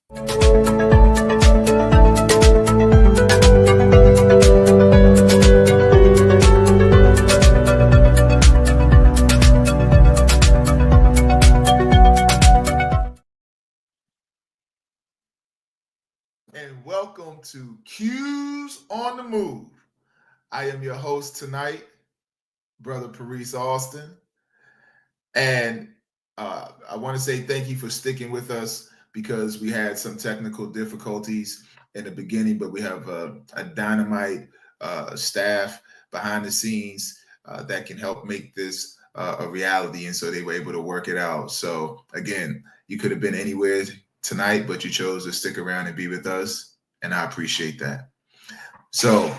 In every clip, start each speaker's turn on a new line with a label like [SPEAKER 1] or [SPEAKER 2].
[SPEAKER 1] And welcome to Q's on the Move. I am your host tonight, Brother Paris Austin. And I want to say thank you for sticking with us because we had some technical difficulties in the beginning, but we have a dynamite staff behind the scenes that can help make this a reality. And so they were able to work it out. So again, you could have been anywhere tonight, but you chose to stick around and be with us. And I appreciate that. So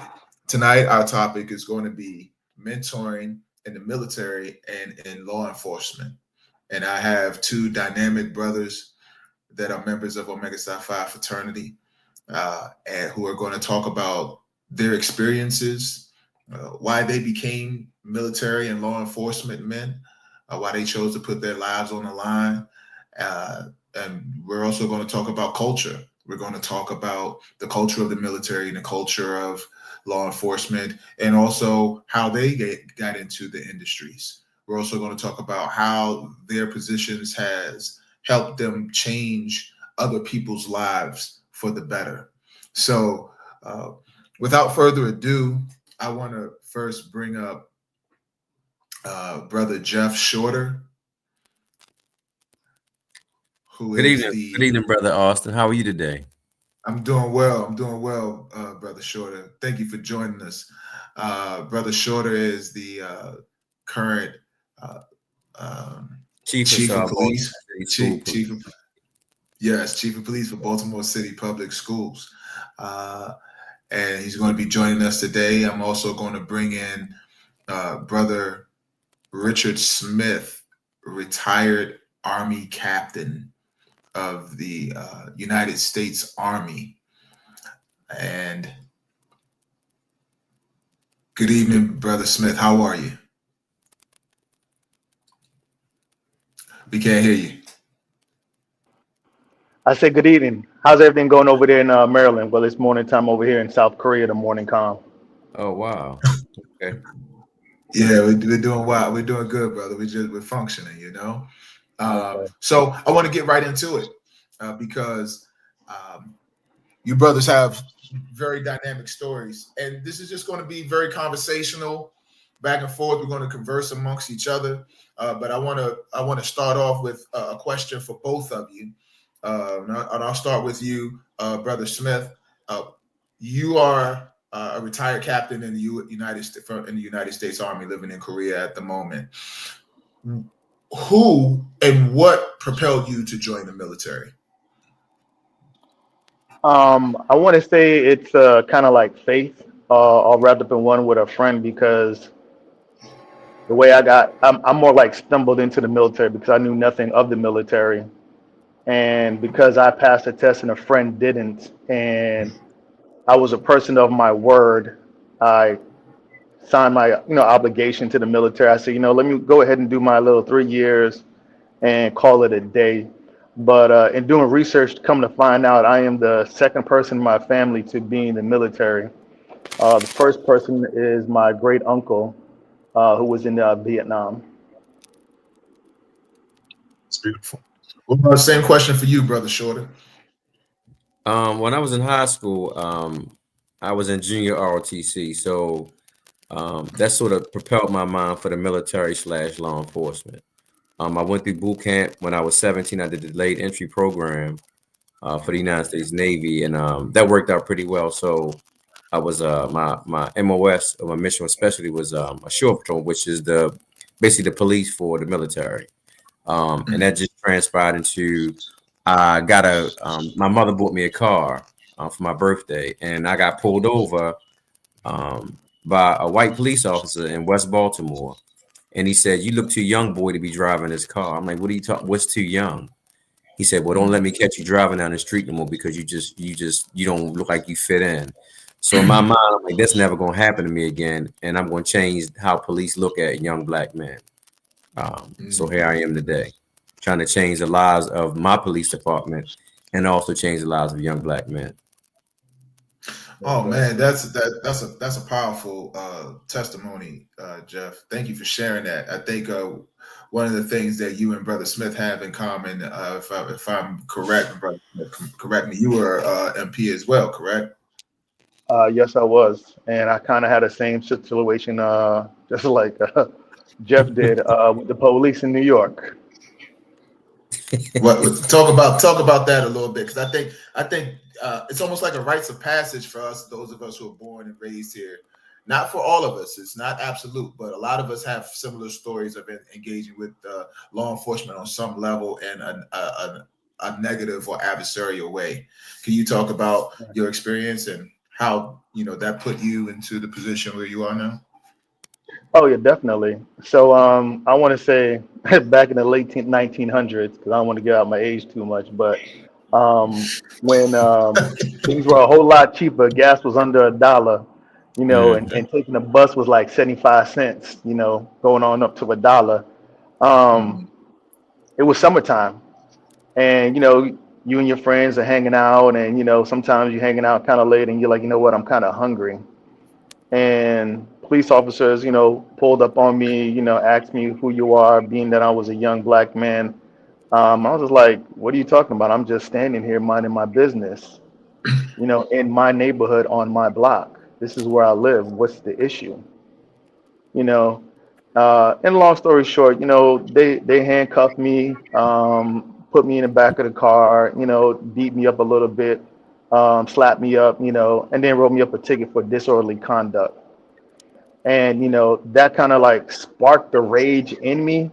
[SPEAKER 1] tonight, our topic is going to be mentoring in the military and in law enforcement. And I have two dynamic brothers that are members of Omega Psi Phi fraternity and who are going to talk about their experiences, why they became military and law enforcement men, why they chose to put their lives on the line. And we're also going to talk about culture. We're going to talk about the culture of the military and the culture of law enforcement, and also how they got into the industries. We're also going to talk about how their positions has helped them change other people's lives for the better. So without further ado, I want to first bring up Brother Jeff Shorter.
[SPEAKER 2] Good evening, Brother Austin. How are you today?
[SPEAKER 1] I'm doing well, Brother Shorter. Thank you for joining us. Brother Shorter is the current chief of police. Chief of police for Baltimore City Public Schools. And he's going to be joining us today. I'm also going to bring in Brother Richard Smith, retired Army captain of the United States Army. And good evening, Brother Smith. How are you? We can't hear you.
[SPEAKER 3] I said good evening. How's everything going over there in Maryland? Well, it's morning time over here in South Korea, the morning calm.
[SPEAKER 2] Oh, wow. Okay.
[SPEAKER 1] Yeah, we're doing well. We're doing good, brother. We're functioning, you know. Okay. So I want to get right into it because you brothers have very dynamic stories, and this is just going to be very conversational, back and forth. We're going to converse amongst each other, but I want to start off with a question for both of you, and I'll start with you, Brother Smith. You are a retired captain in the United States Army, living in Korea at the moment. Who and what propelled you to join the military?
[SPEAKER 3] I want to say it's kind of like faith, all wrapped up in one with a friend, because the way I'm more like stumbled into the military because I knew nothing of the military. And because I passed a test and a friend didn't, and I was a person of my word, I signed my obligation to the military. I said, let me go ahead and do my little 3 years and call it a day. But in doing research, come to find out, I am the second person in my family to be in the military. The first person is my great uncle, who was in Vietnam.
[SPEAKER 1] It's beautiful. Well, same question for you, Brother Shorter.
[SPEAKER 2] When I was in high school, I was in junior ROTC, so that sort of propelled my mind for the military / law enforcement. I went through boot camp when I was 17. I did the delayed entry program for the United States Navy, and that worked out pretty well. So I was my MOS, or my mission specialty, was a shore patrol, which is basically the police for the military. And that just transpired into I got my mother bought me a car for my birthday, and I got pulled over by a white police officer in West Baltimore. And he said, "You look too young, boy, to be driving this car." I'm like, "What are you talking? What's too young?" He said, "Well, don't let me catch you driving down the street no more, because you don't look like you fit in." So in my mind, I'm like, that's never going to happen to me again. And I'm going to change how police look at young black men. So here I am today, trying to change the lives of my police department and also change the lives of young Black men.
[SPEAKER 1] Oh man, that's a powerful testimony, Jeff. Thank you for sharing that. I think one of the things that you and Brother Smith have in common, if I'm correct, Brother Smith, correct me, you were MP as well, correct?
[SPEAKER 3] Yes, I was, and I kind of had the same situation, just like Jeff did with the police in New York.
[SPEAKER 1] Talk about that a little bit, because I think it's almost like a rites of passage for us, those of us who are born and raised here. Not for all of us, it's not absolute, but a lot of us have similar stories of engaging with law enforcement on some level in a negative or adversarial way. Can you talk about your experience and how that put you into the position where you are now?
[SPEAKER 3] Oh yeah, definitely. So I want to say back in the late 1900s, because I don't want to give out my age too much, but when things were a whole lot cheaper, gas was under $1, and taking a bus was like 75 cents, going on up to $1. It was summertime, and you and your friends are hanging out, and sometimes you're hanging out kind of late, and you're like, you know what, I'm kind of hungry. And police officers, pulled up on me, asked me who you are, being that I was a young Black man. I was just like, what are you talking about? I'm just standing here minding my business, in my neighborhood on my block. This is where I live. What's the issue? You know, and long story short, they handcuffed me, put me in the back of the car, beat me up a little bit, slapped me up, and then wrote me up a ticket for disorderly conduct. And that kind of like sparked the rage in me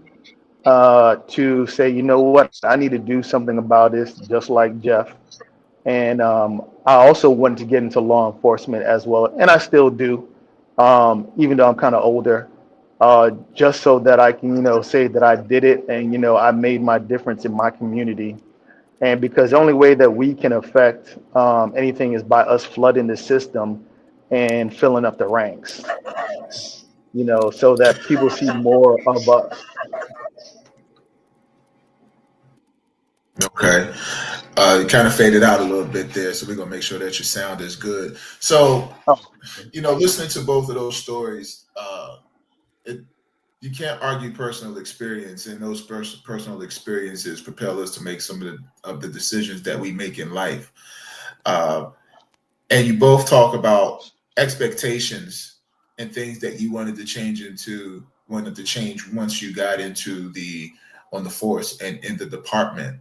[SPEAKER 3] to say, you know what, I need to do something about this, just like Jeff. And I also wanted to get into law enforcement as well, and I still do, even though I'm kind of older, just so that I can, say that I did it, and I made my difference in my community. And because the only way that we can affect anything is by us flooding the system and filling up the ranks, so that people see more of us.
[SPEAKER 1] Okay. You kind of faded out a little bit there, so we're gonna make sure that your sound is good. So,
[SPEAKER 3] Oh,
[SPEAKER 1] listening to both of those stories, you can't argue personal experience, and those personal experiences propel us to make some of the decisions that we make in life. And you both talk about expectations and things that you wanted to change once you got on the force and in the department.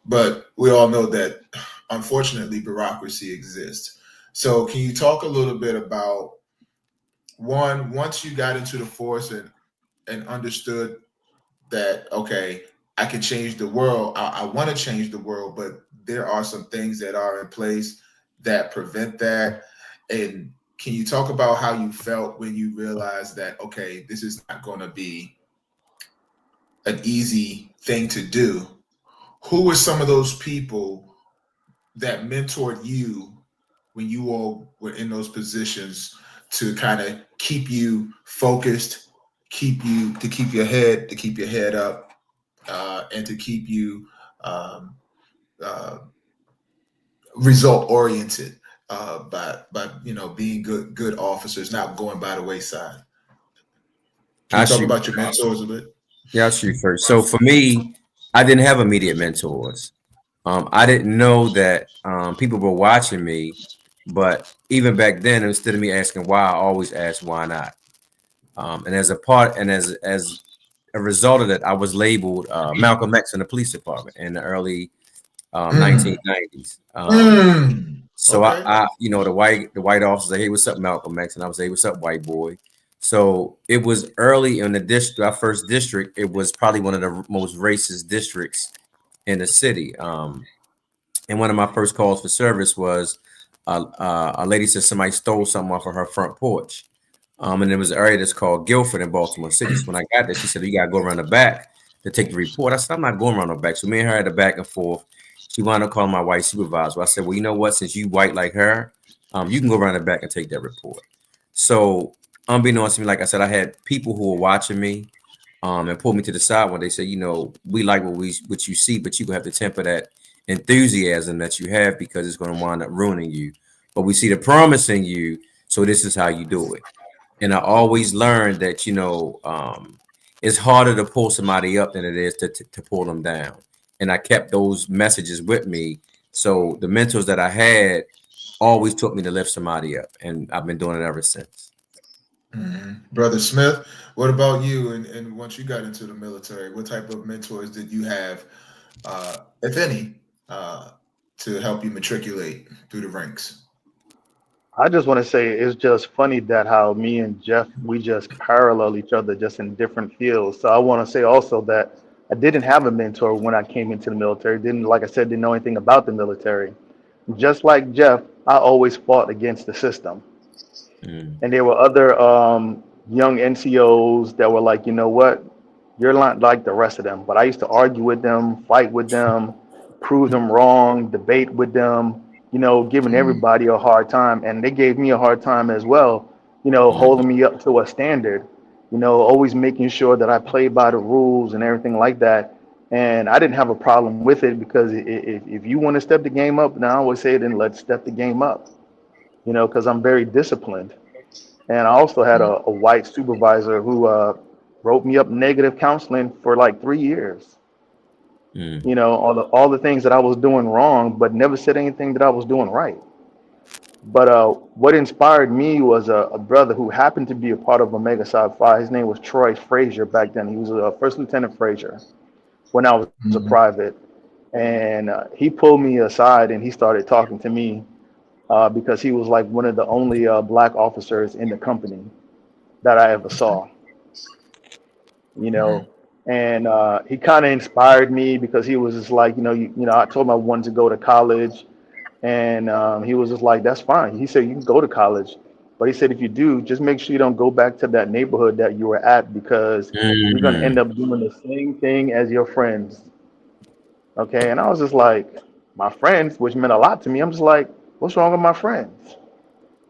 [SPEAKER 1] But we all know that, unfortunately, bureaucracy exists. So can you talk a little bit about, once you got into the force and understood that, okay, I can change the world. I want to change the world, but there are some things that are in place that prevent that. And can you talk about how you felt when you realized that, okay, this is not going to be an easy thing to do? Who were some of those people that mentored you when you all were in those positions to kind of keep you focused, keep your head up, and to keep you result oriented, by being good officers, not going by the wayside? Can you talk about your mentors a bit?
[SPEAKER 2] Yeah, I'll shoot first. So for me, I didn't have immediate mentors. I didn't know that people were watching me, but even back then, instead of me asking why, I always asked why not. And as a result of that, I was labeled Malcolm X in the police department in the early 1990s. So okay. I the white officers say, "Hey, what's up, Malcolm X?" And I would say, "What's up, white boy?" So it was early in the district, our first district. It was probably one of the most racist districts in the city. And one of my first calls for service was a lady said somebody stole something off of her front porch. And it was an area that's called Guilford in Baltimore City. So when I got there, she said, "You got to go around the back to take the report." I said, "I'm not going around the back." So me and her had a back and forth. She wound up calling my white supervisor. I said, "Well, you know what? Since you white like her, you can go around the back and take that report." So unbeknownst to me, like I said, I had people who were watching me and pulled me to the side when they said, "We like what you see, but you have to temper that enthusiasm that you have, because it's going to wind up ruining you. But we see the promise in you, so this is how you do it. And I always learned that, it's harder to pull somebody up than it is to pull them down. And I kept those messages with me. So the mentors that I had always taught me to lift somebody up, and I've been doing it ever since.
[SPEAKER 1] Brother Smith, what about you? And once you got into the military, what type of mentors did you have, if any, to help you matriculate through the ranks?
[SPEAKER 3] I just want to say it's just funny that how me and Jeff, we just parallel each other just in different fields. So I want to say also that I didn't have a mentor when I came into the military. Like I said, didn't know anything about the military. Just like Jeff, I always fought against the system. And there were other young NCOs that were like, you know what, you're not like the rest of them. But I used to argue with them, fight with them, prove them wrong, debate with them, giving everybody a hard time. And they gave me a hard time as well, holding me up to a standard, always making sure that I played by the rules and everything like that. And I didn't have a problem with it, because if you want to step the game up, then I always say, then let's step the game up, because I'm very disciplined. And I also had a white supervisor who wrote me up negative counseling for like 3 years. All the things that I was doing wrong, but never said anything that I was doing right. But what inspired me was a brother who happened to be a part of Omega Psi Phi. His name was Troy Frazier back then. He was a First Lieutenant Frazier when I was a private. And he pulled me aside and he started talking to me because he was like one of the only black officers in the company that I ever saw. And he kind of inspired me, because he was just like, I told him I wanted to go to college, and he was just like, that's fine. He said, you can go to college, but he said, if you do, just make sure you don't go back to that neighborhood that you were at, because you're going to end up doing the same thing as your friends. Okay. And I was just like, my friends, which meant a lot to me. I'm just like, what's wrong with my friends?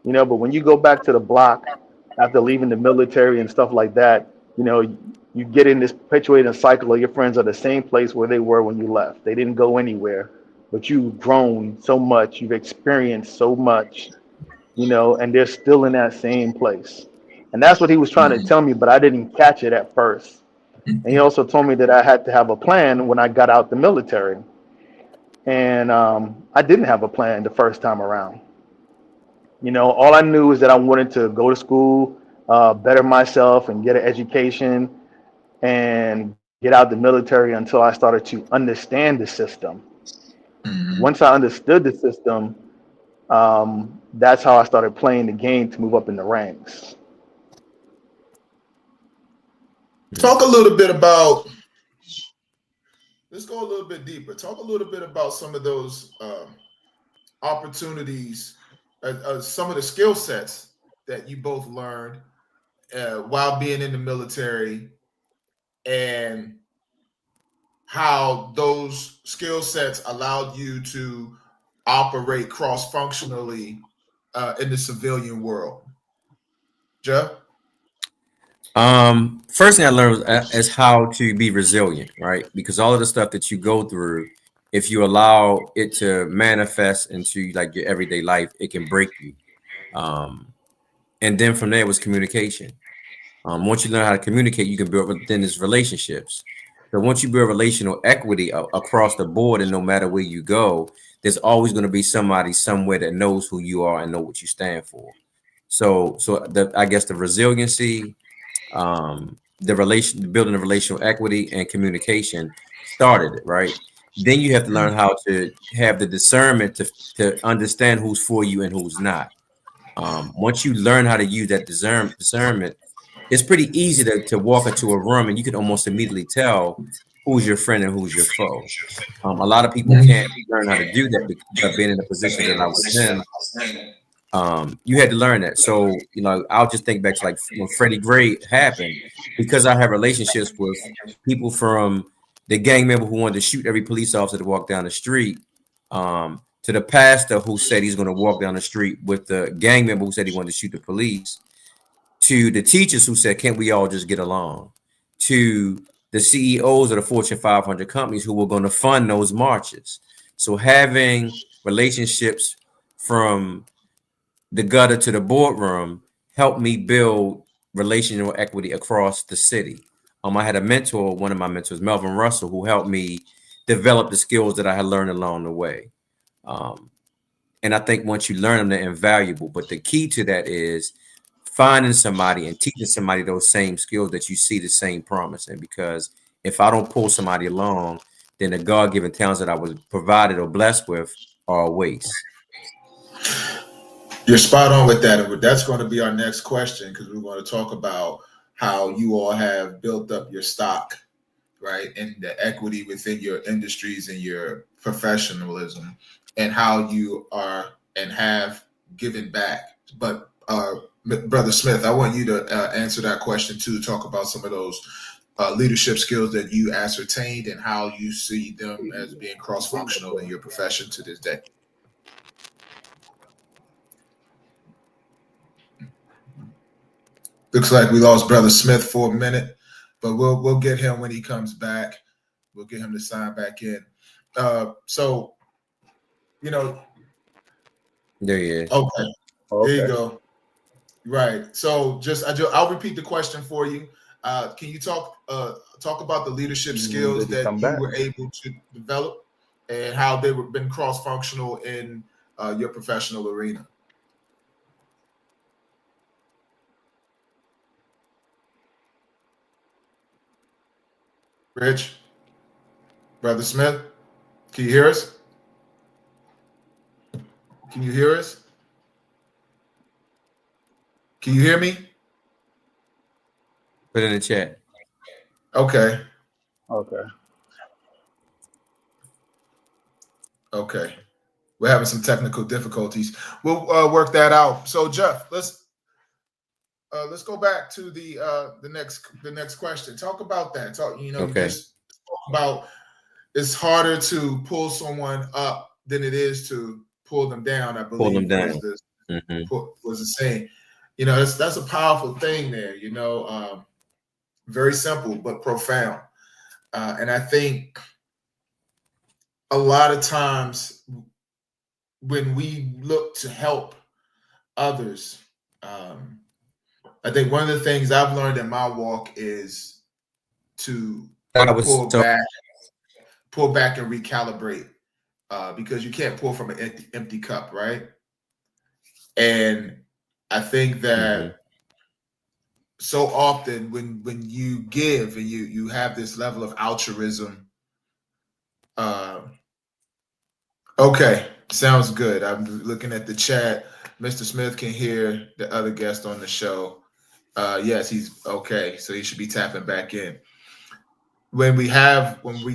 [SPEAKER 3] But when you go back to the block after leaving the military and stuff like that, you get in this perpetuating cycle of your friends are the same place where they were when you left. They didn't go anywhere, but you've grown so much, you've experienced so much, and they're still in that same place. And that's what he was trying to tell me, but I didn't catch it at first. And he also told me that I had to have a plan when I got out the military. And I didn't have a plan the first time around. All I knew is that I wanted to go to school, better myself and get an education and get out the military until I started to understand the system. Once I understood the system, that's how I started playing the game to move up in the ranks.
[SPEAKER 1] Talk a little bit about, let's go a little bit deeper. Talk a little bit about some of those opportunities, some of the skill sets that you both learned while being in the military, and how those skill sets allowed you to operate cross-functionally in the civilian world. Jeff?
[SPEAKER 2] First thing I learned is how to be resilient, right? Because all of the stuff that you go through, if you allow it to manifest into like your everyday life, it can break you. And then from there was communication. Once you learn how to communicate, you can build within these relationships. So once you build relational equity across the board, and no matter where you go, there's always going to be somebody somewhere that knows who you are and know what you stand for. So I guess the resiliency, building the relational equity and communication started it, right? Then you have to learn how to have the discernment to understand who's for you and who's not. Once you learn how to use that discernment, it's pretty easy to walk into a room and you can almost immediately tell who's your friend and who's your foe. A lot of people can't learn how to do that because being in the position that I was in. You had to learn that. So, I'll just think back to like when Freddie Gray happened, because I have relationships with people from the gang member who wanted to shoot every police officer to walk down the street, to the pastor who said he's going to walk down the street with the gang member who said he wanted to shoot the police, to the teachers who said, can't we all just get along, to the CEOs of the Fortune 500 companies who were going to fund those marches. So having relationships from the gutter to the boardroom helped me build relational equity across the city. I had a mentor, one of my mentors, Melvin Russell, who helped me develop the skills that I had learned along the way. And I think once you learn them, they're invaluable. But the key to that is finding somebody and teaching somebody those same skills that you see the same promise in. Because if I don't pull somebody along, then the God-given talents that I was provided or blessed with are a waste.
[SPEAKER 1] You're spot on with that. That's going to be our next question, because we're going to talk about how you all have built up your stock, right, and the equity within your industries and your professionalism, and how you are and have given back. But Brother Smith, I want you to answer that question too. Talk about some of those leadership skills that you ascertained and how you see them as being cross-functional in your profession to this day. Looks like we lost Brother Smith for a minute, but we'll get him when he comes back. We'll get him to sign back in. So, you know,
[SPEAKER 2] there he is.
[SPEAKER 1] Okay. There you go. Right. So I'll repeat the question for you. Can you talk about the leadership skills that you were able to develop and how they were been cross-functional in your professional arena? Rich, Brother Smith, can you hear us? Can you hear us? Can you hear me?
[SPEAKER 2] Put it in the chat.
[SPEAKER 1] Okay. We're having some technical difficulties. We'll work that out. So Jeff, let's go back to the next question. Talk about that. You just talk about it's harder to pull someone up than it is to pull them down. I believe
[SPEAKER 2] pull them down.
[SPEAKER 1] Was the saying. That's a powerful thing there. Very simple but profound. And I think a lot of times when we look to help others, I think one of the things I've learned in my walk is to pull back and recalibrate, because you can't pour from an empty cup, right? And I think that so often when you give and you have this level of altruism, okay, sounds good. I'm looking at the chat. Mr. Smith can hear the other guest on the show. Yes, he's okay. So he should be tapping back in. When we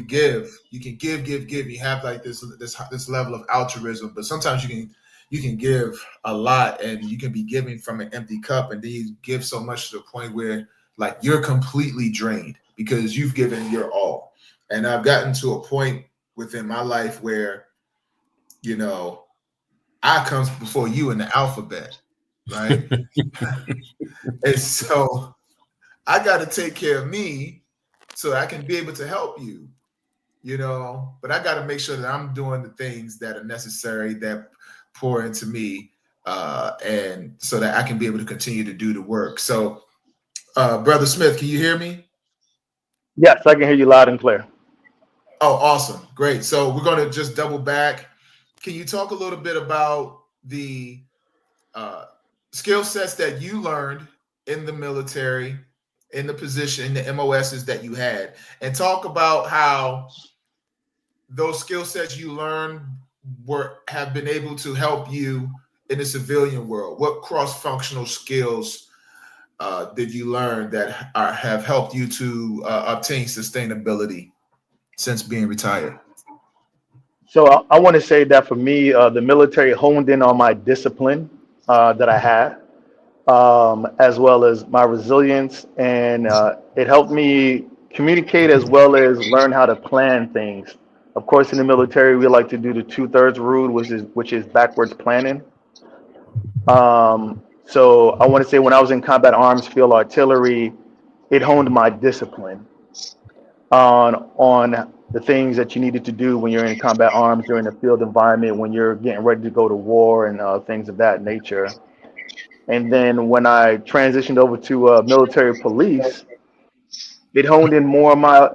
[SPEAKER 1] give, you can give. You have like this level of altruism, but sometimes you can give a lot and you can be giving from an empty cup, and then you give so much to the point where like you're completely drained because you've given your all. And I've gotten to a point within my life where, I comes before you in the alphabet, right? And so I got to take care of me so I can be able to help you, but I got to make sure that I'm doing the things that are necessary that pour into me, and so that I can be able to continue to do the work. So, Brother Smith, can you hear me?
[SPEAKER 3] Yes, I can hear you loud and clear.
[SPEAKER 1] Oh, awesome. Great. So we're going to just double back. Can you talk a little bit about the skill sets that you learned in the military, in the position, the MOSs that you had, and talk about how those skill sets you learned have been able to help you in the civilian world? What cross-functional skills did you learn that have helped you to obtain sustainability since being retired?
[SPEAKER 3] So I want to say that for me, the military honed in on my discipline that I had, as well as my resilience, and it helped me communicate as well as learn how to plan things. Of course, in the military, we like to do the 2/3 rule, which is backwards planning. So I want to say when I was in combat arms, field artillery, it honed my discipline on the things that you needed to do when you're in combat arms, you're in a field environment, when you're getting ready to go to war and things of that nature. And then when I transitioned over to military police, it honed in more of my,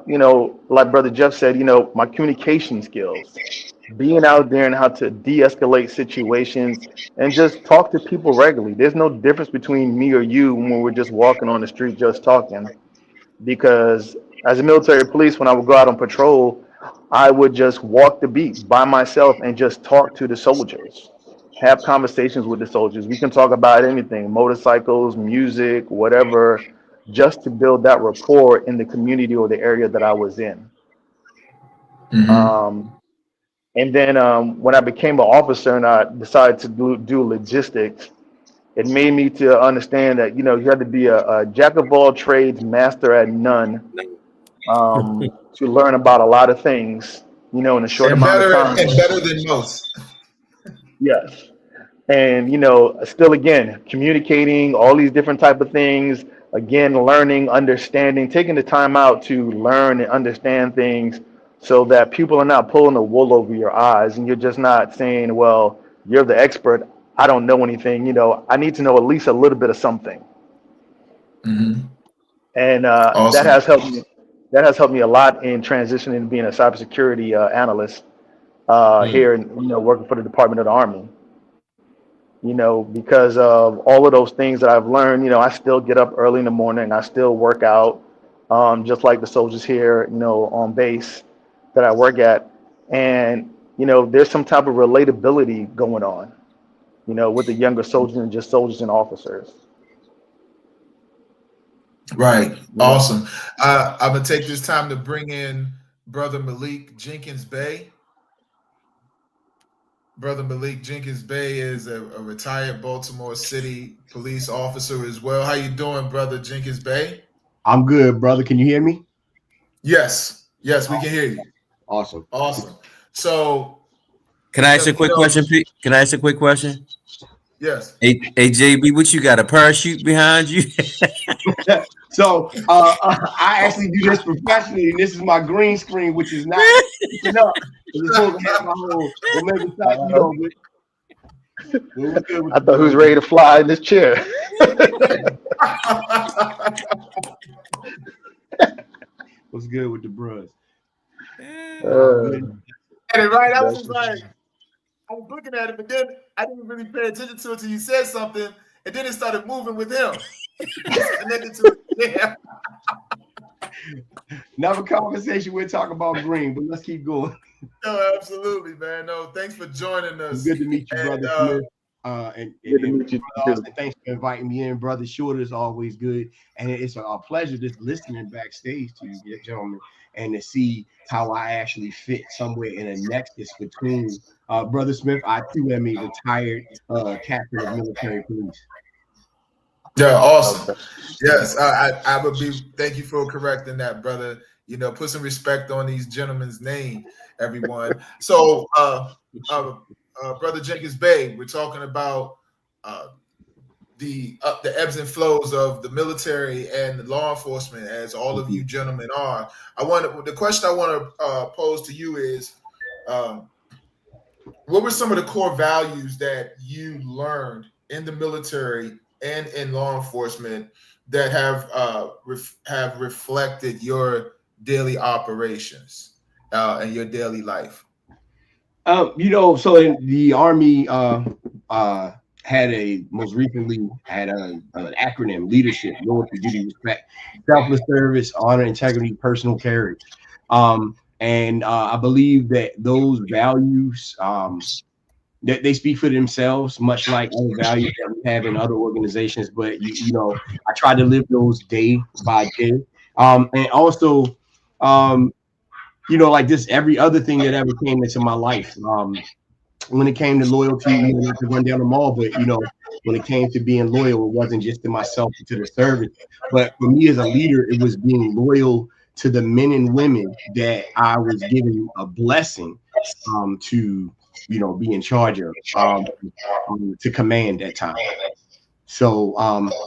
[SPEAKER 3] like Brother Jeff said, my communication skills, being out there and how to de-escalate situations and just talk to people regularly. There's no difference between me or you when we're just walking on the street, just talking. Because as a military police, when I would go out on patrol, I would just walk the beat by myself and just talk to the soldiers, have conversations with the soldiers. We can talk about anything, motorcycles, music, whatever, just to build that rapport in the community or the area that I was in.
[SPEAKER 1] Mm-hmm.
[SPEAKER 3] And then when I became an officer and I decided to do logistics, it made me to understand that, you had to be a jack of all trades, master at none, to learn about a lot of things, in a short amount of time.
[SPEAKER 1] And better than most.
[SPEAKER 3] Yes. And, still again, communicating all these different type of things, again, learning, understanding, taking the time out to learn and understand things so that people are not pulling the wool over your eyes and you're just not saying, well, you're the expert. I don't know anything. I need to know at least a little bit of something.
[SPEAKER 1] Mm-hmm.
[SPEAKER 3] And
[SPEAKER 1] Awesome.
[SPEAKER 3] that has helped me. That has helped me a lot in transitioning to being a cybersecurity analyst here, and working for the Department of the Army. Because of all of those things that I've learned, I still get up early in the morning. I still work out, just like the soldiers here, on base that I work at. And, there's some type of relatability going on, with the younger soldiers and just soldiers and officers.
[SPEAKER 1] Right. Awesome. I'm going to take this time to bring in Brother Malik Jenkins Bey. Brother Malik Jenkins Bey is a retired Baltimore City police officer as well. How you doing, Brother Jenkins Bey?
[SPEAKER 4] I'm good, brother. Can you hear me?
[SPEAKER 1] Yes. Yes, we can hear you.
[SPEAKER 4] Awesome.
[SPEAKER 1] Awesome. So,
[SPEAKER 2] can I ask a quick question, Pete? Can I ask a quick question?
[SPEAKER 1] Yes.
[SPEAKER 2] Hey, JB, what you got? A parachute behind you?
[SPEAKER 4] So I actually do this professionally, and this is my green screen, which is not enough. It's supposed to have my whole Omega side,
[SPEAKER 3] I thought who's ready to fly in this chair.
[SPEAKER 4] What's good with the bros?
[SPEAKER 1] And right, I was just like, I was looking at it, but then I didn't really pay attention to it until you said something, and then it started moving with him. Connected to it. Yeah.
[SPEAKER 4] Another conversation, we'll talk about green, but let's keep going.
[SPEAKER 1] No, absolutely, man. No, thanks for joining us.
[SPEAKER 4] It's good to meet you, brother. And thanks for inviting me in, brother. Shorter is always good, and it's a pleasure just listening backstage to you, gentlemen, and to see how I actually fit somewhere in a nexus between Brother Smith. I too am a retired captain of military police.
[SPEAKER 1] Yeah, awesome. Yes, I would be. Thank you for correcting that, brother. Put some respect on these gentlemen's name, everyone. So, Brother Jenkins Bey, we're talking about the ebbs and flows of the military and the law enforcement, as all of you gentlemen are. The question I want to pose to you is, what were some of the core values that you learned in the military and in law enforcement that have reflected your daily operations and your daily life?
[SPEAKER 4] So in the Army most recently had an acronym: leadership, loyalty, duty, respect, selfless service, honor, integrity, personal courage. And I believe that those values that they speak for themselves, much like other values that we have in other organizations. But I try to live those day by day, and also, like just every other thing that ever came into my life. When it came to loyalty, not to run down them all, but when it came to being loyal, it wasn't just to myself or to the service, but for me as a leader, it was being loyal to the men and women that I was given a blessing to be in charge of, to command at time. So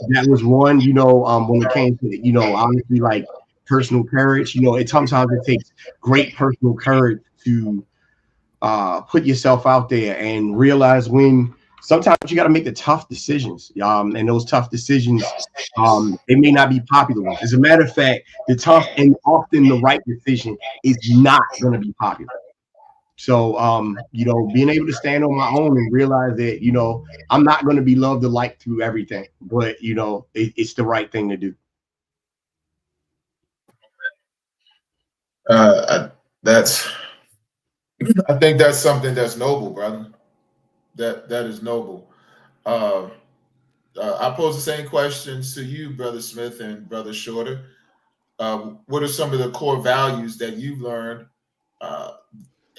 [SPEAKER 4] that was one. When it came to honestly, like personal courage. You know, sometimes it takes great personal courage to put yourself out there and realize when sometimes you got to make the tough decisions. And those tough decisions, they may not be popular ones. As a matter of fact, the tough and often the right decision is not going to be popular. So, you know, being able to stand on my own and realize that, you know, I'm not going to be loved or liked through everything, but, you know, it's the right thing to do.
[SPEAKER 1] I think that's something that's noble, brother. That is noble. I pose the same questions to you, Brother Smith and Brother Shorter. What are some of the core values that you've learned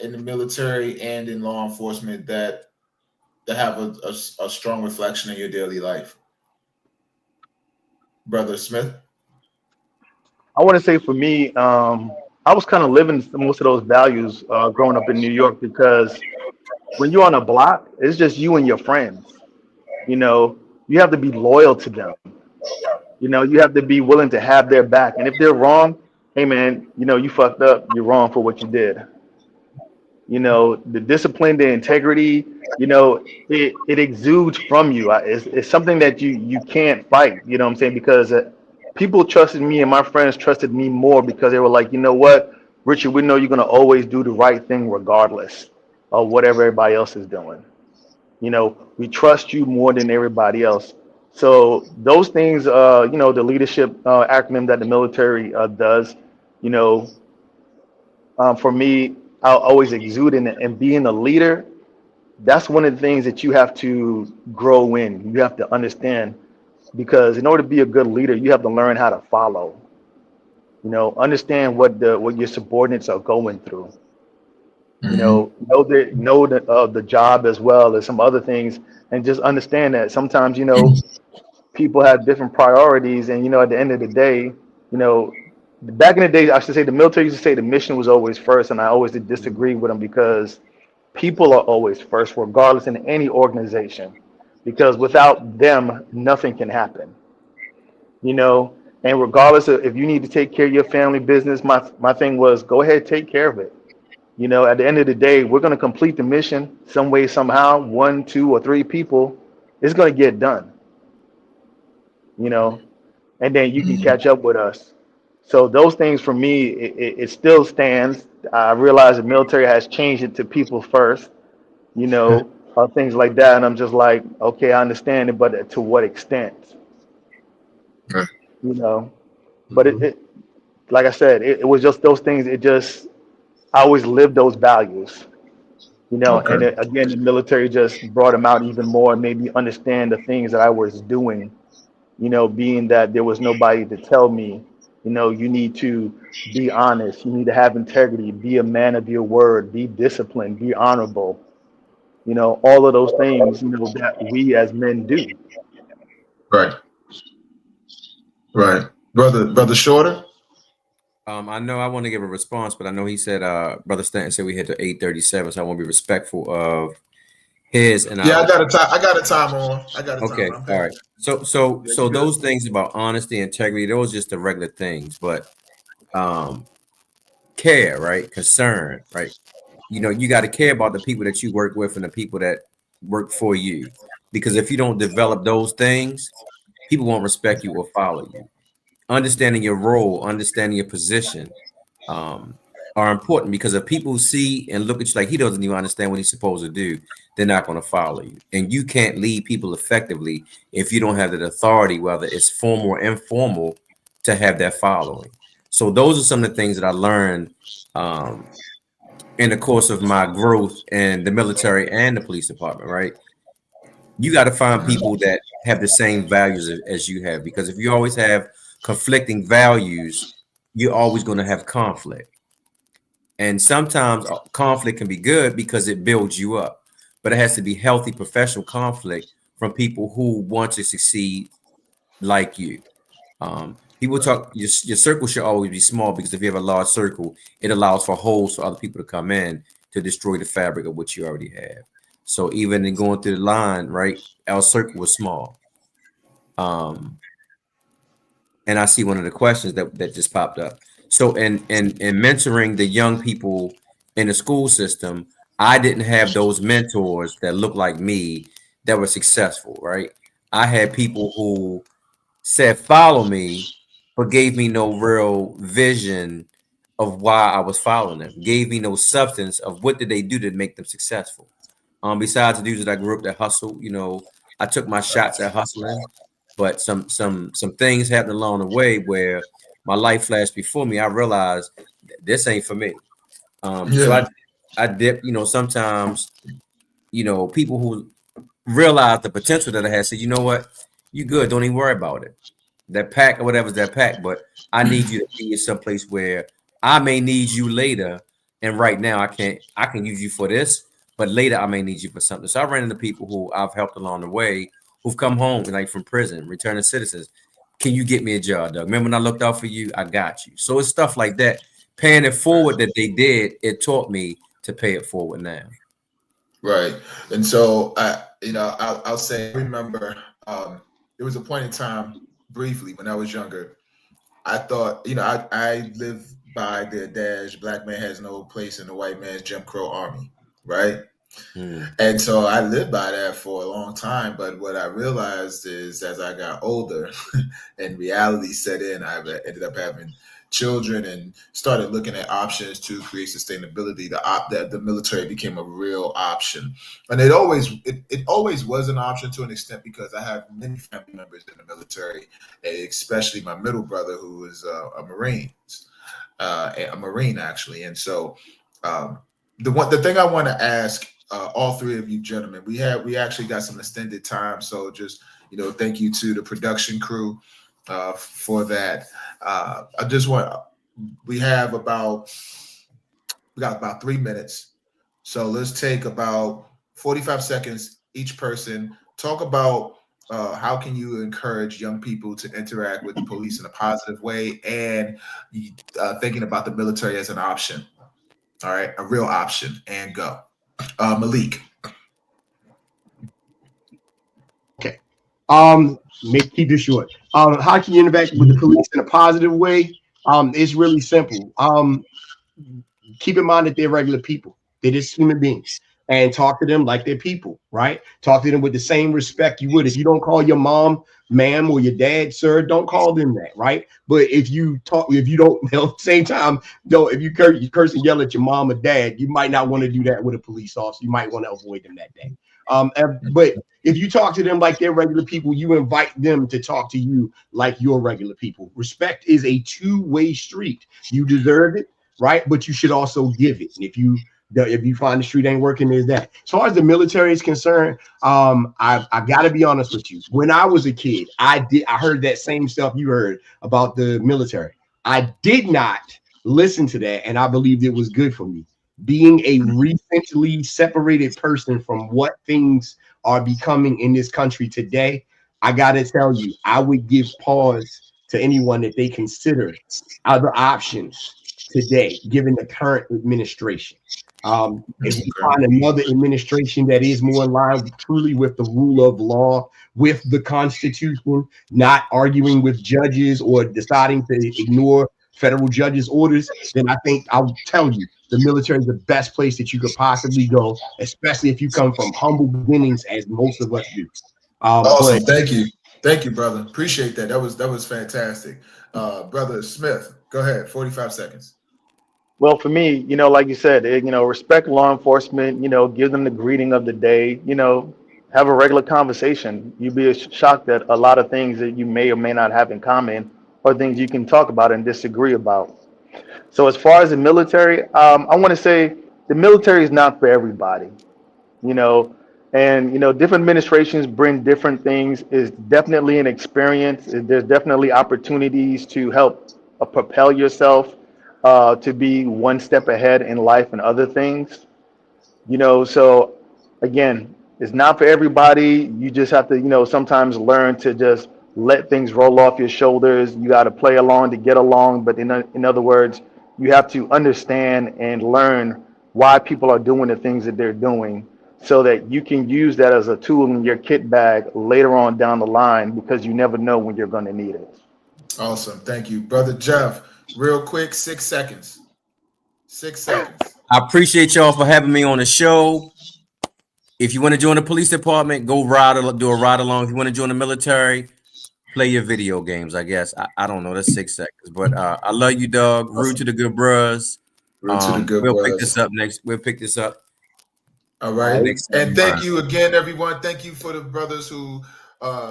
[SPEAKER 1] in the military and in law enforcement that have a strong reflection in your daily life? Brother Smith?
[SPEAKER 3] I want to say for me, I was kind of living most of those values growing up in New York, because when you're on a block, it's just you and your friends. You know, you have to be loyal to them. You know, you have to be willing to have their back. And if they're wrong, hey man, you know, you fucked up. You're wrong for what you did. You know, the discipline, the integrity, you know, it exudes from you. It's something that you can't fight. You know what I'm saying? Because people trusted me, and my friends trusted me more because they were like, you know what, Richard, we know you're going to always do the right thing regardless of whatever everybody else is doing. You know, we trust you more than everybody else. So those things, you know, the leadership acronym that the military does, you know, for me, I'll always exude in it. And being a leader, that's one of the things that you have to grow in. You have to understand, because in order to be a good leader, you have to learn how to follow. You know, understand what your subordinates are going through. You know the job as well as some other things, and just understand that sometimes, you know, people have different priorities, and you know, at the end of the day, you know, back in the day, I should say, the military used to say the mission was always first, and I always did disagree with them, because people are always first, regardless in any organization, because without them, nothing can happen. You know, and regardless of if you need to take care of your family business, my thing was, go ahead, take care of it. You know, at the end of the day, we're going to complete the mission some way, somehow. 1, 2, or 3 people, it's going to get done. You know, and then you can catch up with us. So those things for me, it still stands. I realize the military has changed it to people first, you know, things like that. And I'm just like, okay, I understand it, but to what extent? You know, but it like I said, it was just those things. I always lived those values, you know, and again, the military just brought them out even more and made me understand the things that I was doing, you know, being that there was nobody to tell me, you know, you need to be honest, you need to have integrity, be a man of your word, be disciplined, be honorable, you know, all of those things, you know, that we as men do.
[SPEAKER 1] Right. Brother Shorter?
[SPEAKER 2] I know I want to give a response, but I know he said, Brother Stanton said we hit to 8:37, so I want to be respectful of his. And
[SPEAKER 1] yeah, I got a time on.
[SPEAKER 2] Okay, all right. So those things about honesty, integrity, those are just the regular things, but care, right? Concern, right? You know, you got to care about the people that you work with and the people that work for you, because if you don't develop those things, people won't respect you or follow you. Understanding your role, understanding your position are important, because if people see and look at you like he doesn't even understand what he's supposed to do, they're not going to follow you. And you can't lead people effectively if you don't have that authority, whether it's formal or informal, to have that following. So those are some of the things that I learned in the course of my growth in the military and the police department, right? You got to find people that have the same values as you have, because if you always have conflicting values, you're always going to have conflict. And sometimes conflict can be good because it builds you up, but it has to be healthy professional conflict from people who want to succeed like you. People talk, your circle should always be small, because if you have a large circle, it allows for holes for other people to come in to destroy the fabric of what you already have. So even in going through the line, right, our circle was small. And and I see one of the questions that just popped up. So in mentoring the young people in the school system, I didn't have those mentors that looked like me that were successful, right? I had people who said follow me, but gave me no real vision of why I was following them. Gave me no substance of what did they do to make them successful. Besides the dudes that I grew up that hustle, I took my shots at hustling, but some things happened along the way where my life flashed before me. I realized this ain't for me. So I dip. Sometimes people who realize the potential that I had said, you know what, you good, don't even worry about it. That pack or whatever's that pack, but I need you to be in some place where I may need you later, and right now I can use you for this, but later I may need you for something. So I ran into people who I've helped along the way who've come home like from prison, returning citizens. Can you get me a job, Doug? Remember when I looked out for you? I got you. So it's stuff like that. Paying it forward that they did, it taught me to pay it forward now.
[SPEAKER 1] Right. And so I'll say I remember there was a point in time briefly when I was younger. I thought, I live by the adage, black man has no place in the white man's Jim Crow army, right? And so I lived by that for a long time. But what I realized is as I got older and reality set in, I ended up having children and started looking at options to create sustainability. The military became a real option, and it always was an option to an extent because I have many family members in the military, especially my middle brother who is a Marine actually. And so the thing I want to ask all three of you gentlemen, we actually got some extended time, so just thank you to the production crew for that. We got about 3 minutes. So let's take about 45 seconds each person. Talk about how can you encourage young people to interact with the police in a positive way and thinking about the military as an option. All right, a real option, and go. Malik.
[SPEAKER 4] Okay. Keep this short. How can you interact with the police in a positive way? It's really simple. Keep in mind that they're regular people. They're just human beings, and talk to them like they're people, right? Talk to them with the same respect you would. If you don't call your mom ma'am or your dad sir, don't call them that, right? But if you don't, at the same time, though, if you curse and yell at your mom or dad, you might not want to do that with a police officer. You might want to avoid them that day. But if you talk to them like they're regular people, you invite them to talk to you like you're regular people. Respect is a two-way street. You deserve it, right? But you should also give it. And if you find the street ain't working, there's that. As far as the military is concerned, I got to be honest with you. When I was a kid, I heard that same stuff you heard about the military. I did not listen to that, and I believed it was good for me. Being a recently separated person from what things are becoming in this country today, I got to tell you, I would give pause to anyone that they consider other options today, given the current administration. If we find another administration that is more in line truly with the rule of law, with the Constitution, not arguing with judges or deciding to ignore federal judges' orders, then I think I'll tell you the military is the best place that you could possibly go, especially if you come from humble beginnings, as most of us do.
[SPEAKER 1] Awesome. Thank you, brother. Appreciate that. That was fantastic. Brother Smith, go ahead. 45 seconds.
[SPEAKER 3] Well, for me, like you said, respect law enforcement, give them the greeting of the day, have a regular conversation. You'd be shocked at a lot of things that you may or may not have in common or things you can talk about and disagree about. So as far as the military, I want to say the military is not for everybody, and, different administrations bring different things. It's definitely an experience. There's definitely opportunities to help propel yourself to be one step ahead in life and other things, so again, it's not for everybody. You just have to, sometimes learn to just let things roll off your shoulders. You got to play along to get along. But in other words, you have to understand and learn why people are doing the things that they're doing so that you can use that as a tool in your kit bag later on down the line, because you never know when you're going to need it.
[SPEAKER 1] Awesome. Thank you. Brother Jeff, real quick, 6 seconds. 6 seconds.
[SPEAKER 2] I appreciate y'all for having me on the show. If you want to join the police department, go do a ride along. If you want to join the military, play your video games, I guess. I don't know. That's 6 seconds. But I love you, dog. Rude to the good bros.
[SPEAKER 1] Root to the good
[SPEAKER 2] We'll
[SPEAKER 1] brothers.
[SPEAKER 2] pick this up next. We'll pick this up.
[SPEAKER 1] All right.
[SPEAKER 2] Next
[SPEAKER 1] And
[SPEAKER 2] time.
[SPEAKER 1] thank you again, everyone. Thank you for the brothers who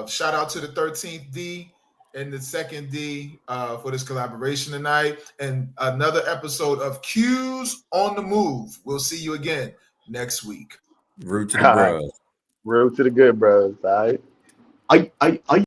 [SPEAKER 1] shout out to the 13th D and the 2nd D for this collaboration tonight. And another episode of Q's on the Move. We'll see you again next week.
[SPEAKER 2] Rude to the bros.
[SPEAKER 3] Rude to the good bros. All right.
[SPEAKER 4] I